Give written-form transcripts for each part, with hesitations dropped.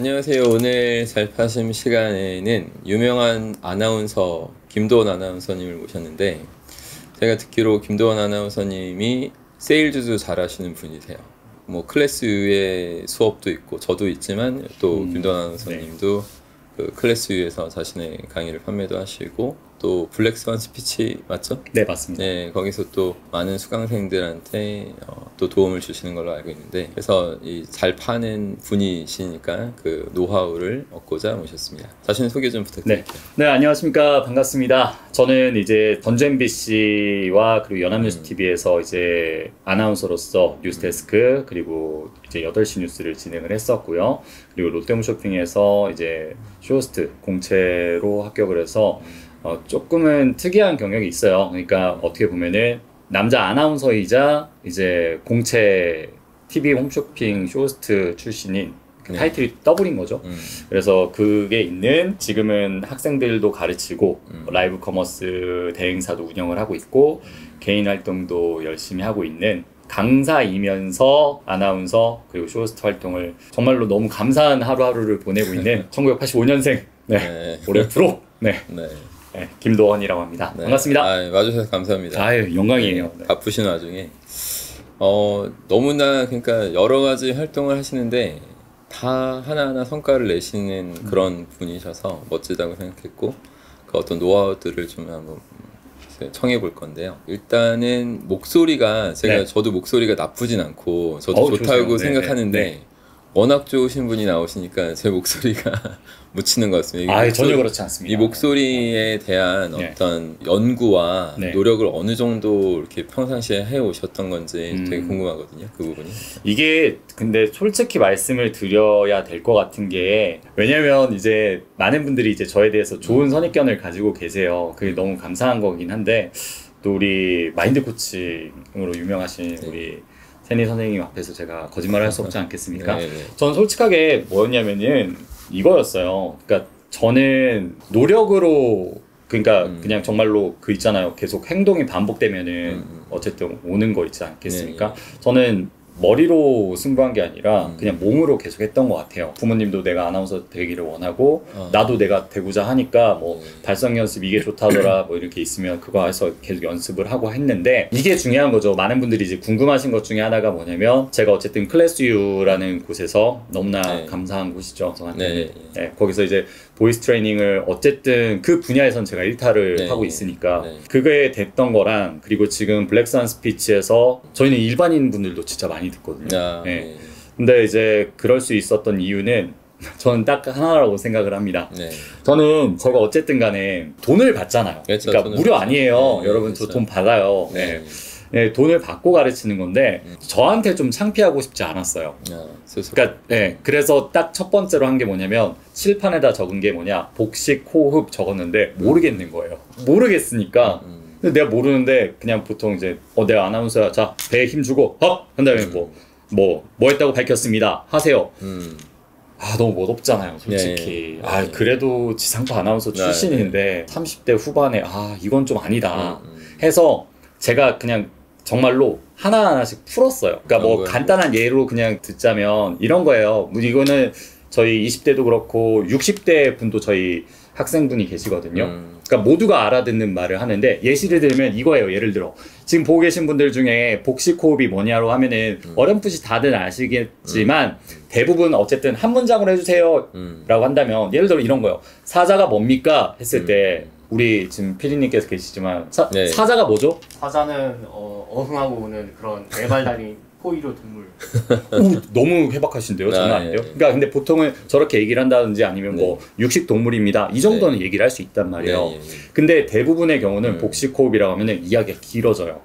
안녕하세요. 오늘 잘파심 시간에는 유명한 아나운서 김도원 아나운서님을 모셨는데, 제가 듣기로 김도원 아나운서님이 세일즈도 잘하시는 분이세요. 뭐 클래스 U의 수업도 있고 저도 있지만 또 김도원 아나운서님도 그 클래스 U에서 자신의 강의를 판매도 하시고, 또 블랙스완 스피치 맞죠? 네, 맞습니다. 네, 거기서 또 많은 수강생들한테 또 도움을 주시는 걸로 알고 있는데, 그래서 이 잘 파는 분이시니까 그 노하우를 얻고자 모셨습니다. 자신 소개 좀 부탁드릴게요. 네, 안녕하십니까. 반갑습니다. 저는 이제 전주 MBC와 그리고 연합뉴스 TV에서 이제 아나운서로서 뉴스데스크 그리고 이제 8시 뉴스를 진행을 했었고요. 그리고 롯데홈쇼핑에서 이제 쇼호스트 공채로 합격을 해서 조금은 특이한 경력이 있어요. 그러니까 어떻게 보면은 남자 아나운서이자 이제 공채 TV 홈쇼핑 쇼호스트 출신인 타이틀이 더블인 거죠. 그래서 그게 있는, 지금은 학생들도 가르치고 라이브 커머스 대행사도 운영을 하고 있고 개인 활동도 열심히 하고 있는 강사이면서 아나운서 그리고 쇼호스트 활동을 정말로 너무 감사한 하루하루를 보내고 있는 1985년생 올해 프로 김도원이라고 합니다. 반갑습니다. 와주셔서 감사합니다. 영광이에요. 바쁘신 와중에 너무나 그러니까 여러 가지 활동을 하시는데 다 하나하나 성과를 내시는 그런 분이셔서 멋지다고 생각했고, 그 어떤 노하우들을 좀 한번 청해 볼 건데요. 일단은 목소리가 저도 목소리가 나쁘진 않고 저도 좋다고 생각하는데 워낙 좋으신 분이 나오시니까 제 목소리가 묻히는 것 같습니다. 전혀 그렇지 않습니다. 이 목소리에 대한 어떤 연구와 노력을 어느 정도 이렇게 평상시에 해 오셨던 건지 되게 궁금하거든요. 그 부분이. 이게 근데 솔직히 말씀을 드려야 될 것 같은 게, 왜냐면 이제 많은 분들이 이제 저에 대해서 좋은 선입견을 가지고 계세요. 그게 너무 감사한 거긴 한데, 또 우리 마인드 코칭으로 유명하신 우리 세니 선생님 앞에서 제가 거짓말을 할 수 없지 않겠습니까? 전 솔직하게 뭐였냐면은 이거였어요. 그러니까 저는 노력으로, 그러니까 그냥 정말로 그 있잖아요. 계속 행동이 반복되면은 어쨌든 오는 거 있지 않겠습니까? 저는 머리로 승부한 게 아니라 그냥 몸으로 계속 했던 것 같아요. 부모님도 내가 아나운서 되기를 원하고 나도 내가 되고자 하니까 뭐 발성 연습 이게 좋다더라 뭐 이렇게 있으면 그거 해서 계속 연습을 하고 했는데, 이게 중요한 거죠. 많은 분들이 이제 궁금하신 것 중에 하나가 뭐냐면, 제가 어쨌든 클래스 U라는 곳에서 너무나 감사한 곳이죠, 저한테. 거기서 이제 보이스 트레이닝을 어쨌든 그 분야에선 제가 1타를 하고 있으니까 그게 됐던 거랑, 그리고 지금 블랙스완 스피치에서 저희는 일반인 분들도 진짜 많이 듣거든요. 근데 이제 그럴 수 있었던 이유는 저는 딱 하나라고 생각을 합니다. 저는 제가 어쨌든 간에 돈을 받잖아요. 그러니까 무료 아니에요. 여러분, 저 돈 받아요. 돈을 받고 가르치는 건데 저한테 좀 창피하고 싶지 않았어요. 그러니까 그래서 딱 첫 번째로 한 게 뭐냐면, 칠판에다 적은 게 뭐냐, 복식, 호흡 적었는데 모르겠는 거예요. 모르겠으니까 내가 모르는데 그냥 보통 이제 내가 아나운서야, 자 배에 힘 주고 한 다음에 뭐 했다고 밝혔습니다 하세요. 너무 멋없잖아요, 솔직히. 그래도 지상파 아나운서 출신인데 30대 후반에 이건 좀 아니다 해서 제가 그냥 정말로 하나하나씩 풀었어요. 그러니까 뭐 간단한 예로 그냥 듣자면 이런 거예요. 이거는 저희 20대도 그렇고 60대 분도 저희 학생분이 계시거든요. 그러니까 모두가 알아듣는 말을 하는데, 예시를 들면 이거예요. 예를 들어 지금 보고 계신 분들 중에 복식 호흡이 뭐냐고 하면은 어렴풋이 다들 아시겠지만 대부분 어쨌든 한 문장으로 해주세요 라고 한다면, 예를 들어 이런 거예요. 사자가 뭡니까? 했을 때 우리 지금 피디님께서 계시지만 사자가 뭐죠? 사자는 어흥하고 오는 그런 네발달린 포유류 동물. 너무 해박하신데요? 장난 아니에요? 그러니까 근데 보통은 저렇게 얘기를 한다든지 아니면 뭐 육식 동물입니다, 이 정도는 얘기를 할 수 있단 말이에요. 근데 대부분의 경우는 복식 호흡이라고 하면은 이야기가 길어져요.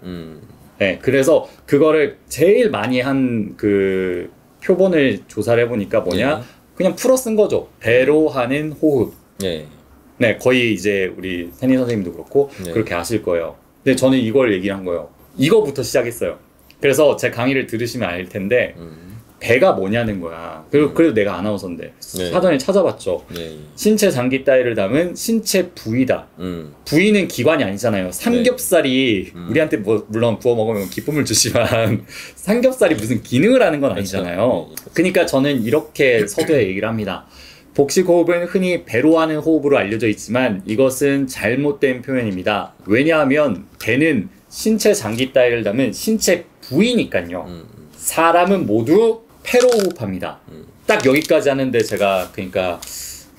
그래서 그거를 제일 많이 한 그 표본을 조사를 해보니까 뭐냐, 그냥 풀어 쓴 거죠. 배로 하는 호흡. 거의 이제 우리 세니 선생님도 그렇고 그렇게 아실 거예요. 근데 저는 이걸 얘기한 거예요. 이거부터 시작했어요. 그래서 제 강의를 들으시면 알 텐데 배가 뭐냐는 거야. 그래도 내가 아나운서인데 네. 사전에 찾아봤죠. 네. 신체 장기 따위를 담은 신체 부위다. 부위는 기관이 아니잖아요. 삼겹살이 우리한테 뭐 물론 구워 먹으면 기쁨을 주지만 삼겹살이 무슨 기능을 하는 건 아니잖아요. 그렇죠. 그러니까 저는 이렇게 서두에 얘기를 합니다. 복식호흡은 흔히 배로 하는 호흡으로 알려져 있지만 이것은 잘못된 표현입니다. 왜냐하면 배는 신체 장기 따위를 담은 신체 부위니까요. 사람은 모두 폐로 호흡합니다. 딱 여기까지 하는데 제가 그러니까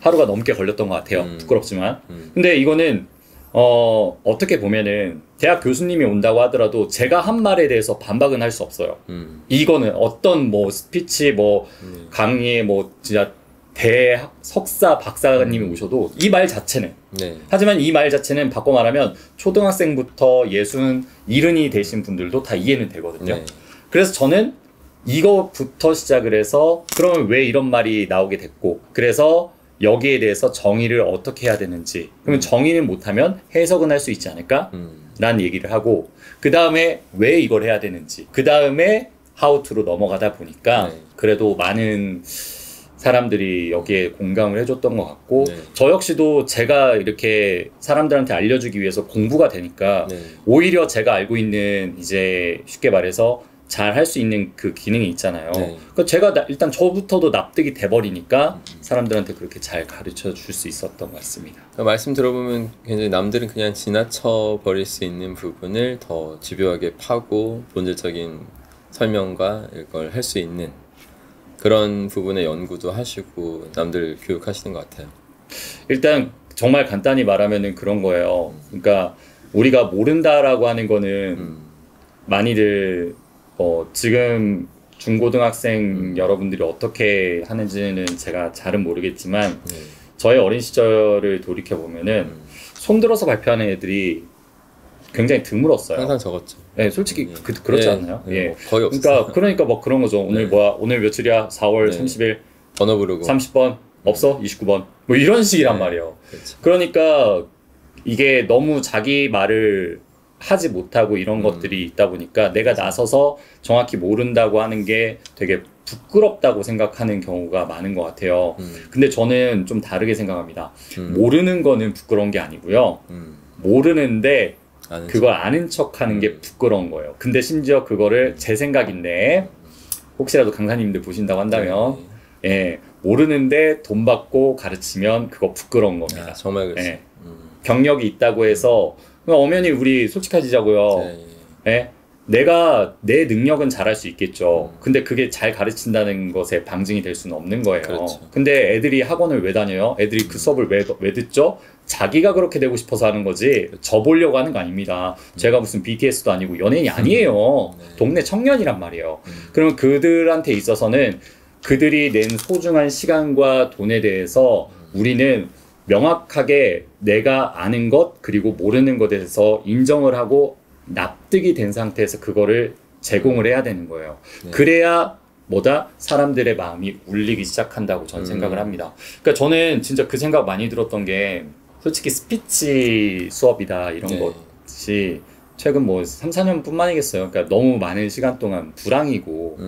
하루가 넘게 걸렸던 것 같아요. 부끄럽지만. 근데 이거는 어떻게 보면은 대학 교수님이 온다고 하더라도 제가 한 말에 대해서 반박은 할 수 없어요. 이거는 어떤 뭐 스피치 뭐 강의에 뭐 진짜 석사 박사님이 오셔도 이 말 자체는 네. 하지만 이 말 자체는 바꿔 말하면 초등학생부터 60, 70이 되신 분들도 다 이해는 되거든요. 네. 그래서 저는 이거부터 시작을 해서 그러면 왜 이런 말이 나오게 됐고 그래서 여기에 대해서 정의를 어떻게 해야 되는지 그러면 정의는 못하면 해석은 할 수 있지 않을까? 라는 얘기를 하고 그 다음에 왜 이걸 해야 되는지 그 다음에 how to로 넘어가다 보니까 네. 그래도 많은 사람들이 여기에 공감을 해줬던 것 같고 네. 저 역시도 제가 이렇게 사람들한테 알려주기 위해서 공부가 되니까 네. 오히려 제가 알고 있는 이제 쉽게 말해서 잘 할 수 있는 그 기능이 있잖아요. 네. 그러니까 제가 일단 저부터도 납득이 돼버리니까 사람들한테 그렇게 잘 가르쳐 줄 수 있었던 것 같습니다. 그러니까 말씀 들어보면 굉장히 남들은 그냥 지나쳐 버릴 수 있는 부분을 더 집요하게 파고 본질적인 설명과 이걸 할 수 있는 그런 부분의 연구도 하시고 남들 교육하시는 것 같아요. 일단 정말 간단히 말하면은 그런 거예요. 그러니까 우리가 모른다라고 하는 거는 많이들 지금 중고등학생 여러분들이 어떻게 하는지는 제가 잘은 모르겠지만 저의 어린 시절을 돌이켜 보면은 손들어서 발표하는 애들이 굉장히 드물었어요. 항상 적었죠. 네, 솔직히 그렇지 네, 않나요? 네, 예. 뭐 거의 없어요. 그러니까 뭐 그런 거죠. 오늘 네. 오늘 며칠이야? 4월 네. 30일. 번호 부르고 30번 없어? 29번. 뭐 이런 식이란 네, 말이에요. 그렇죠. 그러니까 이게 너무 자기 말을 하지 못하고 이런 것들이 있다 보니까 내가 나서서 정확히 모른다고 하는 게 되게 부끄럽다고 생각하는 경우가 많은 것 같아요. 근데 저는 좀 다르게 생각합니다. 모르는 거는 부끄러운 게 아니고요. 모르는데 그걸 아는 척 하는 게 부끄러운 거예요. 근데 심지어 그거를 제 생각인데 혹시라도 강사님들 보신다고 한다면 예, 모르는데 돈 받고 가르치면 그거 부끄러운 겁니다. 아, 정말 그렇죠. 예. 경력이 있다고 해서 엄연히 우리 솔직해지자고요. 네. 예? 내가 내 능력은 잘할 수 있겠죠. 근데 그게 잘 가르친다는 것에 방증이 될 수는 없는 거예요. 그렇죠. 근데 애들이 학원을 왜 다녀요? 애들이 그 수업을 왜 듣죠? 자기가 그렇게 되고 싶어서 하는 거지 저 보려고 하는 거 아닙니다. 제가 무슨 BTS도 아니고 연예인이 아니에요. 동네 청년이란 말이에요. 그러면 그들한테 있어서는 그들이 낸 소중한 시간과 돈에 대해서 우리는 명확하게 내가 아는 것 그리고 모르는 것에 대해서 인정을 하고 납득이 된 상태에서 그거를 제공을 해야 되는 거예요. 그래야 사람들의 마음이 울리기 시작한다고 저는 생각을 합니다. 그러니까 저는 진짜 그 생각 많이 들었던 게 솔직히 스피치 수업이다 이런 것이 최근 뭐 3, 4년 뿐만이겠어요. 그러니까 너무 많은 시간 동안 불황이고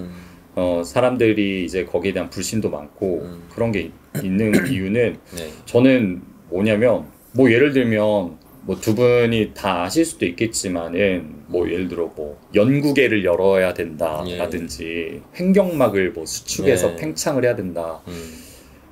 사람들이 이제 거기에 대한 불신도 많고 그런 게 있는 이유는 저는 뭐냐면 뭐 예를 들면 뭐 두 분이 다 아실 수도 있겠지만은 뭐 예를 들어 뭐 연구계를 열어야 된다라든지 횡격막을 뭐 수축해서 팽창을 해야 된다.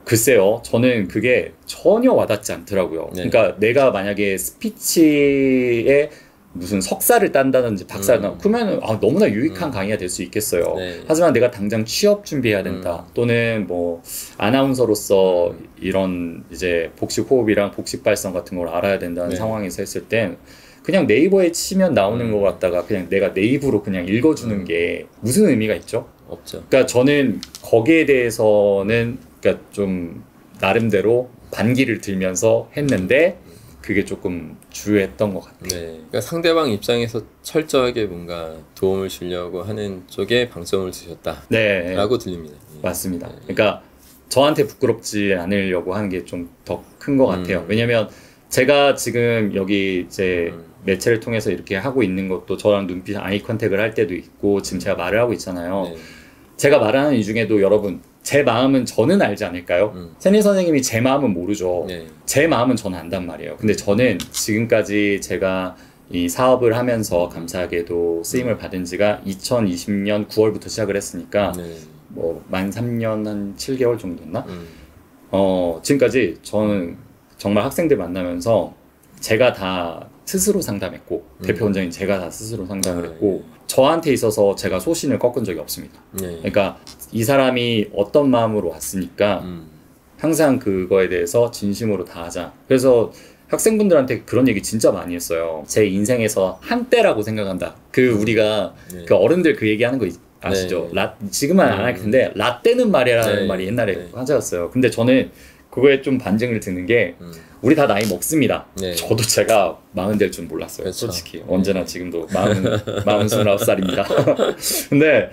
글쎄요, 저는 그게 전혀 와닿지 않더라고요. 그러니까 내가 만약에 스피치에 무슨 석사를 딴다든지 박사를 딴다 그러면 너무나 유익한 강의가 될 수 있겠어요. 하지만 내가 당장 취업 준비해야 된다. 또는 뭐 아나운서로서 이런 이제 복식 호흡이랑 복식 발성 같은 걸 알아야 된다는 상황에서 했을 땐 그냥 네이버에 치면 나오는 것 같다가 그냥 내가 내 입으로 그냥 읽어주는 게 무슨 의미가 있죠? 없죠. 그러니까 저는 거기에 대해서는 그러니까 좀 나름대로 반기를 들면서 했는데 그게 조금 주요했던 것 같아요. 네, 그러니까 상대방 입장에서 철저하게 뭔가 도움을 주려고 하는 쪽에 방점을 두셨다라고 들립니다. 맞습니다. 그러니까 저한테 부끄럽지 않으려고 하는 게 좀 더 큰 것 같아요. 왜냐면 제가 지금 여기 이제 매체를 통해서 이렇게 하고 있는 것도 저랑 눈빛 아이 컨택을 할 때도 있고 지금 제가 말을 하고 있잖아요. 제가 말하는 이 중에도 여러분 제 마음은 저는 알지 않을까요? 세니 선생님이 제 마음은 모르죠. 네. 제 마음은 저는 안단 말이에요. 근데 저는 지금까지 제가 이 사업을 하면서 감사하게도 쓰임을 받은 지가 2020년 9월부터 시작을 했으니까 네. 뭐 만 3년 한 7개월 정도 됐나? 지금까지 저는 정말 학생들 만나면서 제가 다 스스로 상담했고 대표 원장님 제가 다 스스로 상담을 했고 저한테 있어서 제가 소신을 꺾은 적이 없습니다. 네. 그러니까 이 사람이 어떤 마음으로 왔으니까 항상 그거에 대해서 진심으로 다하자. 그래서 학생분들한테 그런 얘기 진짜 많이 했어요. 제 인생에서 한때라고 생각한다. 우리가 네. 그 어른들 그 얘기하는 거 아시죠? 네. 지금은 안 할 텐데 라떼는 말이라는 네. 말이 옛날에 네. 하자였어요. 근데 저는 그거에 좀 반증을 드는 게 우리 다 나이 먹습니다. 네. 저도 제가 40 될 줄 몰랐어요. 그렇죠. 솔직히 언제나 지금도 29살입니다. 근데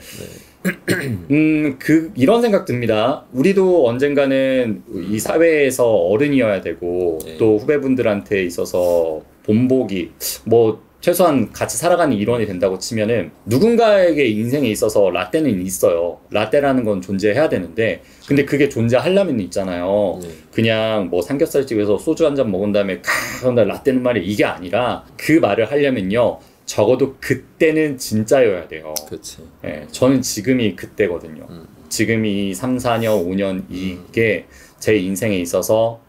이런 생각 듭니다. 우리도 언젠가는 이 사회에서 어른이어야 되고 네. 또 후배분들한테 있어서 본보기 뭐 최소한 같이 살아가는 일원이 된다고 치면은 누군가에게 인생에 있어서 라떼는 있어요. 라떼라는 건 존재해야 되는데 근데 그게 존재하려면 있잖아요. 그냥 뭐 삼겹살집에서 소주 한 잔 먹은 다음에 그런다 라떼는 말이 이게 아니라 그 말을 하려면요. 적어도 그때는 진짜여야 돼요. 그렇지. 예, 저는 지금이 그때거든요. 지금이 3, 4년, 5년 이게 제 인생에 있어서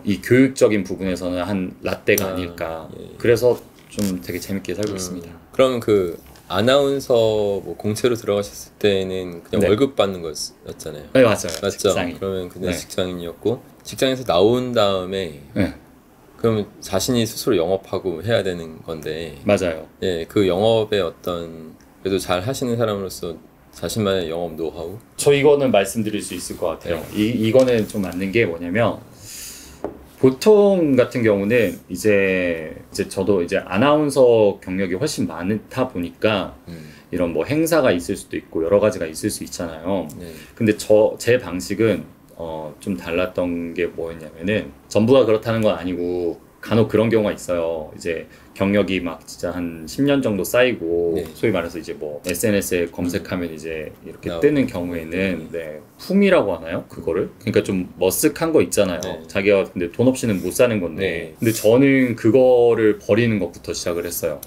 이 교육적인 부분에서는 한 라떼가 아닐까. 예. 그래서 좀 되게 재밌게 살고 있습니다. 그럼 그 아나운서 뭐 공채로 들어가셨을 때는 그냥 네. 월급 받는 거였잖아요. 네, 맞아요. 맞죠? 직장인. 그러면 그냥 네. 직장인이었고 직장에서 나온 다음에 네, 그러면 자신이 스스로 영업하고 해야 되는 건데 맞아요. 예, 그 영업의 어떤 그래도 잘 하시는 사람으로서 자신만의 영업 노하우? 저 이거는 말씀드릴 수 있을 것 같아요. 이거는 좀 맞는 게 뭐냐면 보통 같은 경우는 이제 저도 이제 아나운서 경력이 훨씬 많다 보니까 이런 뭐 행사가 있을 수도 있고 여러 가지가 있을 수 있잖아요. 네. 근데 제 방식은 좀 달랐던 게 뭐였냐면은 전부가 그렇다는 건 아니고 간혹 그런 경우가 있어요. 이제 경력이 막 진짜 한 10년 정도 쌓이고 네. 소위 말해서 이제 뭐 SNS에 검색하면 이제 이렇게 나오고. 뜨는 경우에는 네, 품이라고 하나요? 그거를? 그러니까 좀 머쓱한 거 있잖아요. 네. 자기가 근데 돈 없이는 못 사는 건데 네. 근데 저는 그거를 버리는 것부터 시작을 했어요.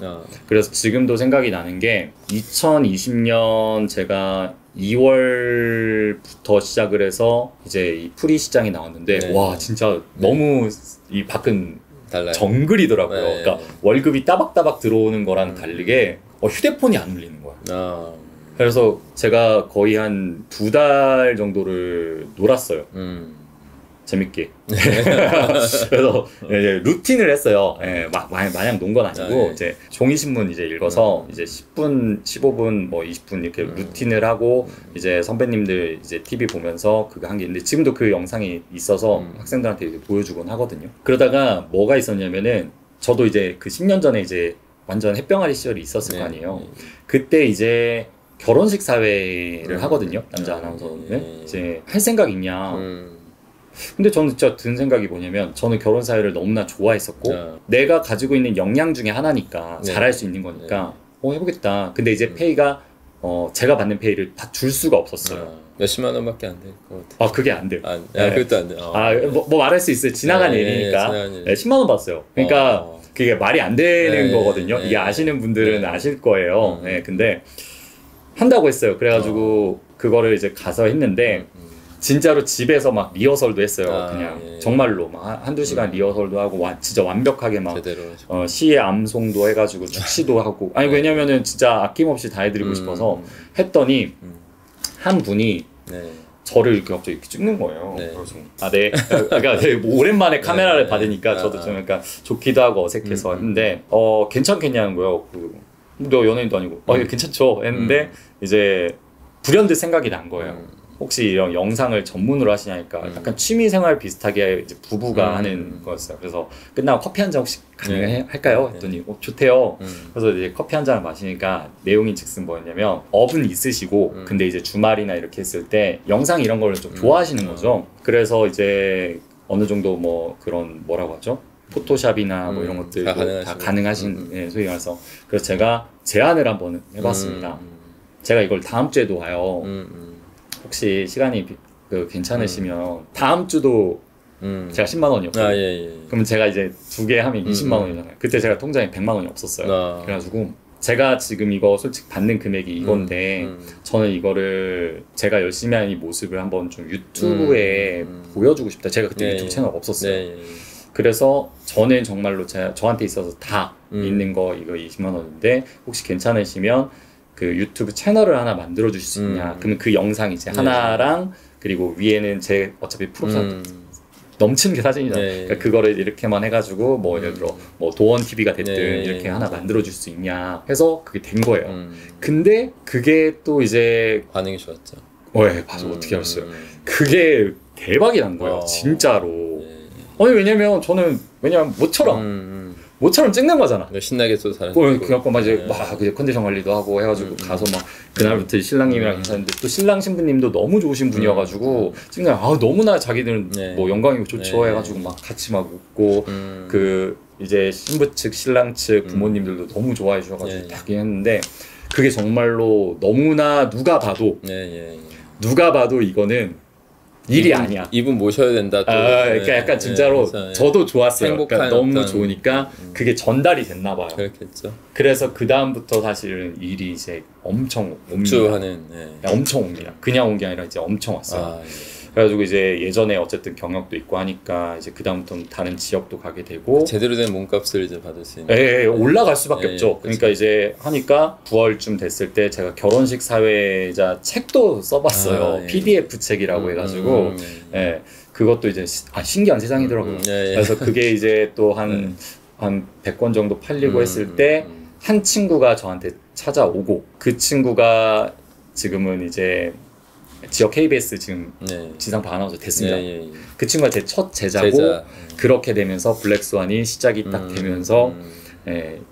그래서 지금도 생각이 나는 게 2020년 제가 2월부터 시작을 해서 이제 이 프리 시장이 나왔는데 네. 와 진짜 너무 이 밖은 달라요. 정글이더라고요. 네. 그러니까 월급이 따박따박 들어오는 거랑 다르게 휴대폰이 안 울리는 거야. 그래서 제가 거의 한 2달 정도를 놀았어요. 재밌게. 그래서 이제 루틴을 했어요. 예, 마냥 논 건 아니고 네. 이제 종이 신문 이제 읽어서 이제 10분, 15분, 뭐 20분 이렇게 루틴을 하고 이제 선배님들 이제 TV 보면서 그거 한 게 있는데 지금도 그 영상이 있어서 학생들한테 이렇게 보여주곤 하거든요. 그러다가 뭐가 있었냐면은 저도 이제 그 10년 전에 이제 완전 햇병아리 시절이 있었을 거 아니에요. 그때 이제 결혼식 사회를 하거든요. 남자 아나운서는 이제 할 생각 있냐. 근데 저는 진짜 든 생각이 뭐냐면 저는 결혼 사회를 너무나 좋아했었고 내가 가지고 있는 역량 중에 하나니까 잘할 수 있는 거니까 해보겠다. 근데 이제 페이가 제가 받는 페이를 다 줄 수가 없었어요. 몇십만 원밖에 안 될 것 같아요. 그게 안 돼요. 그것도 안 돼요. 뭐 말할 수 있어요. 지나간 일이니까. 네, 10만 원 받았어요. 그러니까 그게 말이 안 되는 거거든요. 이게 아시는 분들은 아실 거예요. 네, 근데 한다고 했어요. 그래가지고 그거를 이제 가서 했는데 진짜로 집에서 막 리허설도 했어요. 그냥 정말로 막 한두 시간 리허설도 하고 진짜 완벽하게 막 시의 암송도 해가지고 축시도 하고 왜냐면은 진짜 아낌없이 다 해드리고 싶어서 했더니 한 분이 저를 이렇게 갑자기 이렇게 찍는 거예요. 그래서 그러니까 되게 오랜만에 카메라를 받으니까 저도 좀 약간 좋기도 하고 어색해서 했는데 괜찮겠냐는 거예요. 너 연예인도 아니고 괜찮죠 했는데 이제 불현듯 생각이 난 거예요. 혹시 이런 영상을 전문으로 하시냐니까 약간 취미생활 비슷하게 이제 부부가 하는 거였어요. 그래서 끝나고 커피 한 잔 혹시 가능할까요? 했더니 좋대요. 그래서 이제 커피 한 잔을 마시니까 내용인 즉슨 뭐였냐면 업은 있으시고 근데 이제 주말이나 이렇게 했을 때 영상 이런 거를 좀 좋아하시는 거죠. 그래서 이제 어느 정도 뭐 그런 뭐라고 하죠? 포토샵이나 뭐 이런 것들도 다 가능하신 소위 말해서 그래서 제가 제안을 한번 해봤습니다. 제가 이걸 다음 주에도 와요. 음. 혹시 시간이 괜찮으시면 다음 주도 제가 10만 원이었어요. 아, 예. 그럼 제가 이제 2개 하면 20만 원이잖아요. 그때 제가 통장에 100만 원이 없었어요. 아. 그래가지고 제가 지금 이거 솔직히 받는 금액이 이건데 저는 이거를 제가 열심히 하는 이 모습을 한번 좀 유튜브에 보여주고 싶다. 제가 그때 네, 유튜브 채널 없었어요. 네. 그래서 저는 정말로 저한테 있어서 다 있는 거 이거 20만 원인데 혹시 괜찮으시면 그 유튜브 채널을 하나 만들어 주실 수 있냐. 그러면 그 영상 이제 하나랑 그리고 위에는 제 어차피 프로필 넘치는 게 사진이잖아요. 네. 그러니까 그거를 이렇게만 해가지고 뭐 예를 들어 뭐 도원 TV가 됐든 네. 이렇게 하나 만들어줄 수 있냐 해서 그게 된 거예요. 근데 그게 또 이제 반응이 좋았죠. 왜 봐서 어떻게 알았어요? 그게 대박이 난 거예요. 진짜로. 네. 아니 왜냐면 저는 모처럼 찍는 거잖아. 신나게 또 잘하시고. 그래갖고 막 이제 막 이제 컨디션 관리도 하고 해가지고 가서 막 그날부터 신랑님이랑 인사했는데 또 신랑 신부님도 너무 좋으신 분이어가지고 찍는 너무나 자기들은 뭐 영광이고 좋죠 해가지고 막 같이 막 웃고 그 이제 신부 측 신랑 측 부모님들도 너무 좋아해 주셔가지고 딱 했는데 그게 정말로 너무나 누가 봐도 이거는 일이 아니야. 이분 모셔야 된다. 또. 그러니까 약간 진짜로 저도 좋았어요. 그러니까 너무 좋으니까 그게 전달이 됐나 봐요. 그렇겠죠. 그래서 그 다음부터 사실은 일이 이제 엄청 업주하는. 엄청 옵니다. 그냥 온 게 아니라 이제 엄청 왔어요. 예. 그래가지고 이제 예전에 어쨌든 경력도 있고 하니까 이제 그 다음부터는 다른 지역도 가게 되고 제대로 된 몸값을 이제 받을 수 있는. 올라갈 수밖에 없죠. 그러니까 이제 하니까 9월쯤 됐을 때 제가 결혼식 사회자 책도 써봤어요. PDF 책이라고 해가지고 그것도 이제 신기한 세상이더라고요. 그래서 그게 이제 또 한 100권 정도 팔리고 했을 때 한 친구가 저한테 찾아오고 그 친구가 지금은 이제 지역 KBS 지금 지상파 아나운서 됐습니다. 그 친구가 제 첫 제자고 그렇게 되면서 블랙스완이 시작이 딱 되면서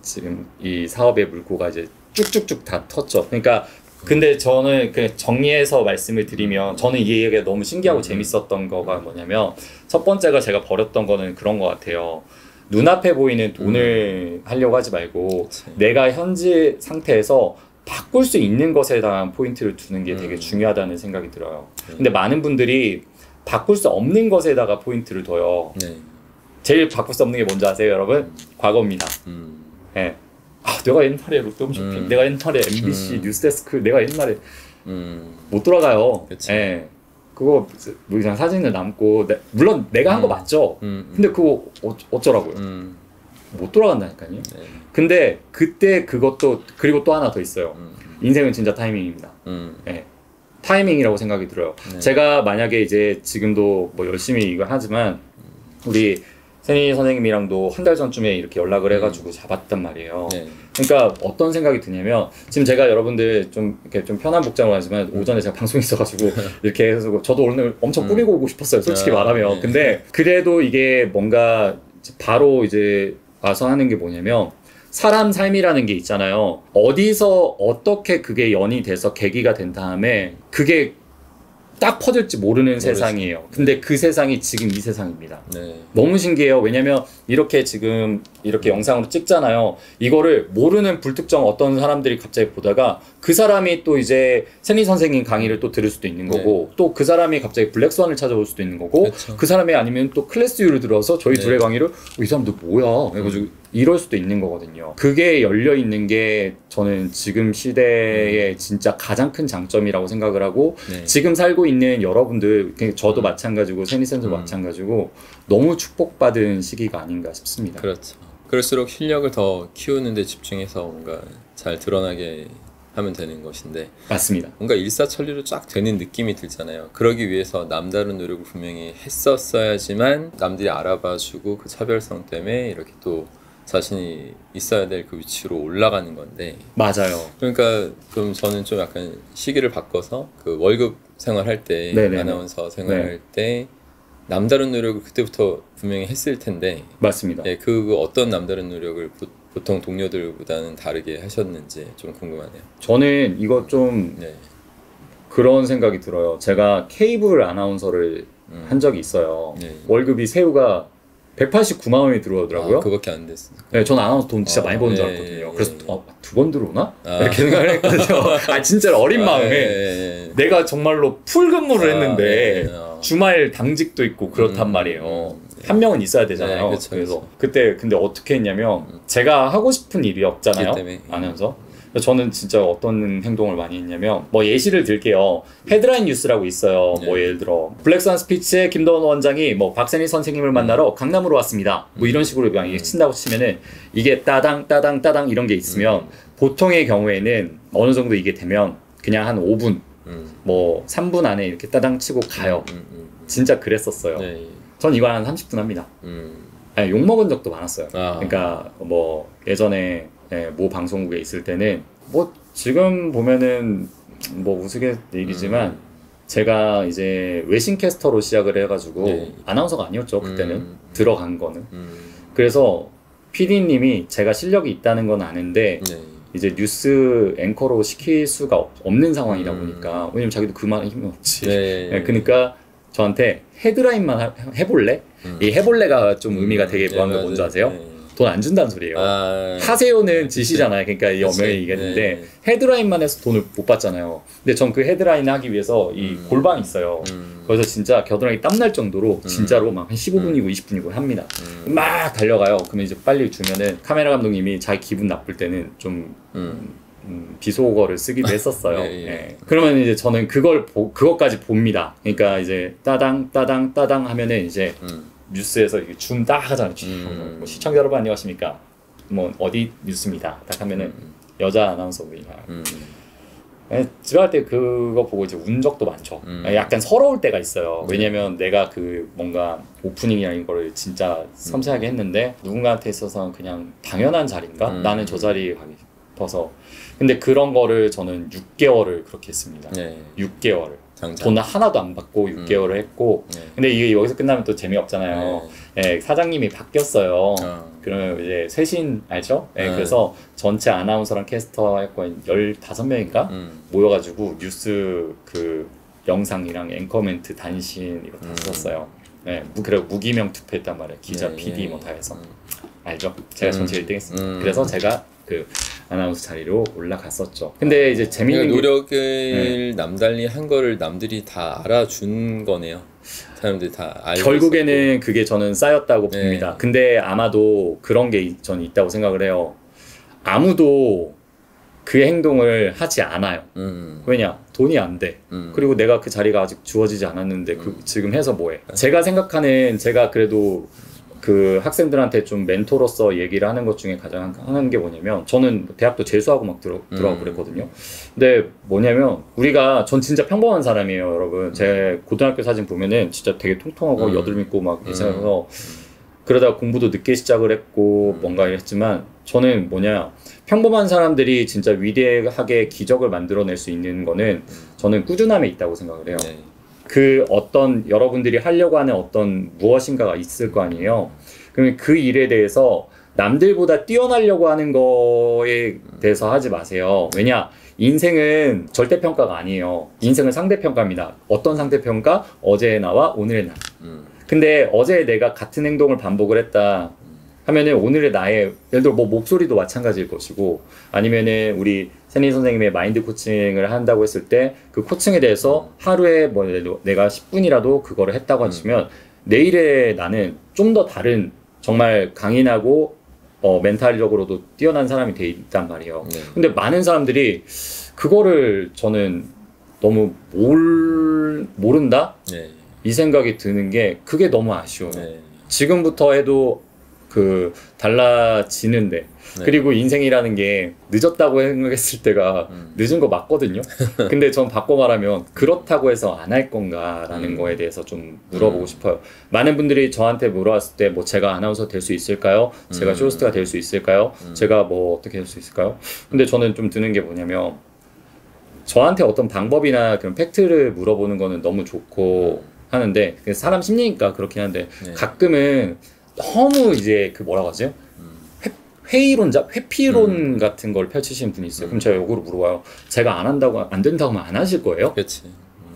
지금 이 사업의 물꼬가 이제 쭉쭉쭉 다 텄죠. 그러니까 근데 저는 그 정리해서 말씀을 드리면 저는 이 얘기가 너무 신기하고 재밌었던 거가 뭐냐면 첫 번째가 제가 버렸던 거는 그런 것 같아요. 눈앞에 보이는 돈을 하려고 하지 말고 내가 현재 상태에서 바꿀 수 있는 것에 대한 포인트를 두는 게 되게 중요하다는 생각이 들어요. 근데 많은 분들이 바꿀 수 없는 것에다가 포인트를 둬요. 제일 바꿀 수 없는 게 뭔지 아세요, 여러분? 과거입니다. 내가 옛날에 롯데홈쇼핑, 내가 옛날에 MBC 뉴스데스크, 내가 옛날에 못 돌아가요. 그거 그냥 사진을 남고 물론 내가 한 거 맞죠. 근데 그거 어쩌라고요? 못 돌아간다니까요. 근데 그때 그것도 그리고 또 하나 더 있어요. 인생은 진짜 타이밍입니다. 타이밍이라고 생각이 들어요. 제가 만약에 이제 지금도 뭐 열심히 이거 하지만 우리 세니 선생님이랑도 한 달 전쯤에 이렇게 연락을 해가지고 잡았단 말이에요. 그러니까 어떤 생각이 드냐면 지금 제가 여러분들 좀 이렇게 좀 편한 복장으로 하지만 오전에 제가 방송이 있어가지고 이렇게 해서 저도 오늘 엄청 꾸미고 오고 싶었어요. 솔직히 말하면. 근데 그래도 이게 뭔가 바로 이제 와서 하는 게 뭐냐면 사람 삶이라는 게 있잖아요. 어디서 어떻게 그게 연이 돼서 계기가 된 다음에 그게 딱 퍼질지 모르는 세상이에요. 근데 그 세상이 지금 이 세상입니다. 너무 신기해요. 왜냐면 이렇게 지금 이렇게 영상으로 찍잖아요. 이거를 모르는 불특정 어떤 사람들이 갑자기 보다가 그 사람이 또 이제 세니 선생님 강의를 또 들을 수도 있는 거고 또 그 사람이 갑자기 블랙스완을 찾아올 수도 있는 거고 그 사람이 아니면 또 클래스유를 들어서 저희 둘의 강의를 이 사람들 뭐야 해가지고 이럴 수도 있는 거거든요. 그게 열려 있는 게 저는 지금 시대의 진짜 가장 큰 장점이라고 생각을 하고 지금 살고 있는 여러분들 저도 마찬가지고 세니센도 마찬가지고 너무 축복받은 시기가 아닌가 싶습니다. 그렇죠. 그럴수록 실력을 더 키우는 데 집중해서 뭔가 잘 드러나게 하면 되는 것인데 맞습니다. 뭔가 일사천리로 쫙 되는 느낌이 들잖아요. 그러기 위해서 남다른 노력을 분명히 했었어야지만 남들이 알아봐주고 그 차별성 때문에 이렇게 또 자신이 있어야 될 그 위치로 올라가는 건데 맞아요. 그러니까 그럼 저는 좀 약간 시기를 바꿔서 그 월급 생활할 때 아나운서 생활할 때 남다른 노력을 그때부터 분명히 했을 텐데 맞습니다. 그 어떤 남다른 노력을 보통 동료들보다는 다르게 하셨는지 좀 궁금하네요. 저는 이거 좀 그런 생각이 들어요. 제가 케이블 아나운서를 한 적이 있어요. 월급이 새우가 189만 원이 들어오더라고요. 아, 그밖에 안 됐어. 네, 전 아나운서 돈 진짜 많이 버는 줄 예, 알았거든요. 예, 그래서 예. 두 번 들어오나? 이렇게 생각을 했거든요. 아 진짜로 어린 마음에 예, 예. 내가 정말로 풀 근무를 했는데 예, 예. 주말 당직도 있고 그렇단 말이에요. 한 명은 있어야 되잖아요. 네, 그쵸, 그래서 그쵸. 그때 근데 어떻게 했냐면 제가 하고 싶은 일이 없잖아요. 일 때문에. 아나운서. 그래서 저는 진짜 어떤 행동을 많이 했냐면 뭐 예시를 들게요. 헤드라인 뉴스라고 있어요. 뭐 네. 예를 들어 블랙스완 스피치에 김도원 원장이 뭐 박세니 선생님을 만나러 강남으로 왔습니다. 뭐 이런 식으로 만약에 친다고 치면은 이게 따당 따당 따당 이런 게 있으면 보통의 경우에는 어느 정도 이게 되면 그냥 한 5분 뭐 3분 안에 이렇게 따당 치고 가요. 진짜 그랬었어요. 네. 전 이거 한 30분 합니다. 아니, 욕 먹은 적도 많았어요. 아. 그러니까 뭐 예전에 모 방송국에 있을 때는 뭐 지금 보면은 뭐 우스갯얘기지만 제가 이제 외신캐스터로 시작을 해가지고 네. 아나운서가 아니었죠 그때는 들어간 거는. 그래서 PD님이 제가 실력이 있다는 건 아는데 네. 이제 뉴스 앵커로 시킬 수가 없는 상황이다 보니까 왜냐면 자기도 그만한 힘이 없지. 네. 네, 그러니까 저한테 헤드라인만 해볼래? 이 해볼래가 좀 의미가 되게 네, 뭐한 거 맞아요. 뭔지 아세요? 네. 돈 안 준다는 소리예요. 아, 하세요는 지시잖아요. 그러니까 이 그치. 엄연히 얘기했는데 네. 헤드라인만 해서 돈을 못 받잖아요. 근데 전 그 헤드라인 하기 위해서 이 골방이 있어요. 거기서 진짜 겨드랑이 땀날 정도로 진짜로 막 한 15분이고 20분이고 합니다. 막 달려가요. 그러면 이제 빨리 주면은 카메라 감독님이 자기 기분 나쁠 때는 좀 비속어를 쓰기도 했었어요. 예, 예. 예. 그러면 이제 저는 그것까지 봅니다. 그러니까 이제 따당 따당 따당 하면은 이제 뉴스에서 이게 줌 딱 하잖아요. 뭐 시청자 여러분 안녕하십니까? 뭐 어디 뉴스입니다. 딱 하면은 여자 아나운서분이나 집에 갈 때 그거 보고 이제 운 적도 많죠. 약간 서러울 때가 있어요. 왜냐면 내가 그 뭔가 오프닝이나 이런 거를 진짜 섬세하게 했는데 누군가한테 있어서는 그냥 당연한 자리인가? 나는 저 자리에 가기 싶어서. 근데 그런 거를 저는 6개월을 그렇게 했습니다. 네. 6개월을. 당장. 돈 하나도 안 받고 6개월을 했고 네. 근데 이게 여기서 끝나면 또 재미없잖아요. 예, 사장님이 바뀌었어요. 그러면 이제 쇄신 알죠? 예, 네. 그래서 전체 아나운서랑 캐스터 할거 15명인가 모여가지고 뉴스 그 영상이랑 앵커 멘트 단신 이거 다 썼어요. 예, 그리고 무기명 투표했단 말이에요. 기자, 네, PD 예, 뭐 다 해서 알죠? 제가 전체 1등 했습니다. 그래서 제가 그 아나운서 자리로 올라갔었죠. 근데 이제 재밌는 그러니까 게 노력을 남달리 한 거를 남들이 다 알아준 거네요. 사람들이 다 알고 결국에는 그게 저는 쌓였다고 네. 봅니다. 근데 아마도 그런 게 저는 있다고 생각을 해요. 아무도 그 행동을 하지 않아요. 왜냐? 돈이 안 돼. 그리고 내가 그 자리가 아직 주어지지 않았는데 지금 해서 뭐해? 제가 생각하는 제가 그래도 그 학생들한테 좀 멘토로서 얘기를 하는 것 중에 가장 하는 게 뭐냐면 저는 대학도 재수하고 막 들어가고 그랬거든요. 근데 뭐냐면 우리가 전 진짜 평범한 사람이에요, 여러분. 제 고등학교 사진 보면은 진짜 되게 통통하고 여드름 있고 막 이래서 그러다가 공부도 늦게 시작을 했고 뭔가 했지만 저는 뭐냐 평범한 사람들이 진짜 위대하게 기적을 만들어낼 수 있는 거는 저는 꾸준함에 있다고 생각을 해요. 네. 그 어떤 여러분들이 하려고 하는 어떤 무엇인가가 있을 거 아니에요. 그러면 그 일에 대해서 남들보다 뛰어나려고 하는 거에 대해서 하지 마세요. 왜냐? 인생은 절대평가가 아니에요. 인생은 상대평가입니다. 어떤 상대평가? 어제의 나와 오늘의 나. 근데 어제 내가 같은 행동을 반복을 했다 하면은 오늘의 나의 예를 들어 뭐 목소리도 마찬가지일 것이고 아니면은 우리 세니 선생님의 마인드 코칭을 한다고 했을 때 그 코칭에 대해서 하루에 뭐 내가 10분이라도 그거를 했다고 하시면 내일의 나는 좀 더 다른 정말 강인하고 멘탈적으로도 뛰어난 사람이 돼 있단 말이에요. 네. 근데 많은 사람들이 그거를 저는 너무 모른다? 네. 이 생각이 드는 게 그게 너무 아쉬워요. 네. 지금부터 해도 그 달라지는데 그리고 인생이라는 게 늦었다고 생각했을 때가 늦은 거 맞거든요. 근데 전 바꿔 말하면 그렇다고 해서 안 할 건가라는 거에 대해서 좀 물어보고 싶어요. 많은 분들이 저한테 물어봤을 때 뭐 제가 아나운서 될 수 있을까요? 제가 쇼호스트가 될 수 있을까요? 제가 뭐 어떻게 될 수 있을까요? 근데 저는 좀 드는 게 뭐냐면 저한테 어떤 방법이나 그런 팩트를 물어보는 거는 너무 좋고 하는데 사람 심리니까 그렇긴 한데 네. 가끔은 너무 이제 그 뭐라고 하지? 회의론자, 회피론 같은 걸 펼치시는 분이 있어요. 그럼 제가 역으로 물어봐요. 제가 안 한다고 안 된다고 하면 안 하실 거예요? 그렇지.